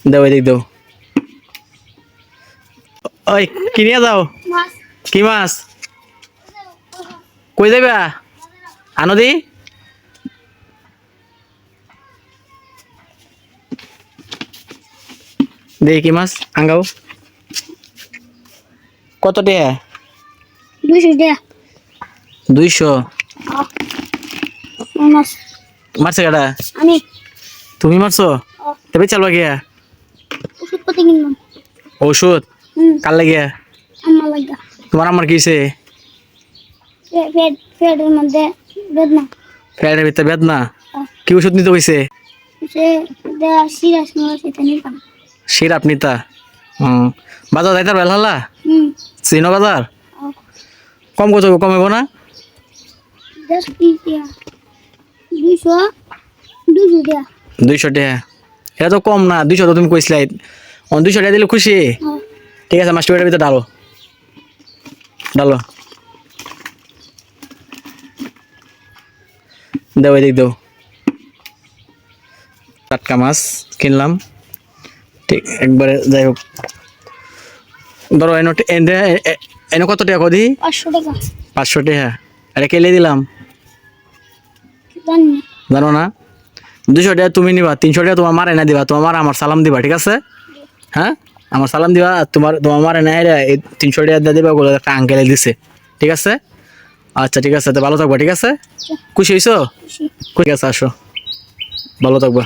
দাও এদিক দাও। ওই কি নিয়ে যাও? কি মাছ? কই যাবা? আনো দি। দে কি মাছ আঙ্গাও। কত টাকা? 200 টাকা। 200। মাছ মারছে কাটা? আমি। তুমি মারছো? তবে চালবা গিয়া ওষুধ পাতি কিনলাম। ঔষধ কার লাগিয়া? আমার লাগা। তোমার আমার কিছে? পেটের মধ্যে বেদনা। পেটের ভিতরে বেদনা? কি ওষুধ নিতে কইছে? সে সিরাস নিয়ে সেটা নিতাম। সিরাপ নিতা? বাজার যাইতার বেল হলা? চিনো বাজার? কম কত কমাইব না? 10 টাকা। 200 টাকা। 200 টাকা? এটা তো কম না, 200 তো তুমি কইছিলাই। 200 টাকা দিলে খুশি? ঠিক আছে, মাছটি পেটের ভিতরে ডালো। ডালো। দাও এদিক দাও। টাটকা মাছ কিনলাম, ঠিক একবারে। যাই হোক, ধরো এনে কত টাকা কদি? 500 টাকা। 500 টাকা। এটা কেলে দিলাম জানি না। জানো না? 200 টাকা তুমি নিবা, 300 টাকা তোমার মারে না দিবা, তোমার মার আমার সালাম দিবা, ঠিক আছে? হ্যাঁ, আমার সালাম দিবা। আর তোমার মারে না এই 300 টাকা দিয়ে দিবা, ওগুলো একটা আঙ্কেলে দিছে, ঠিক আছে? আচ্ছা ঠিক আছে, তো ভালো থাকবা, ঠিক আছে? খুশি হইছো? ঠিক আছে, আসো, ভালো থাকবা।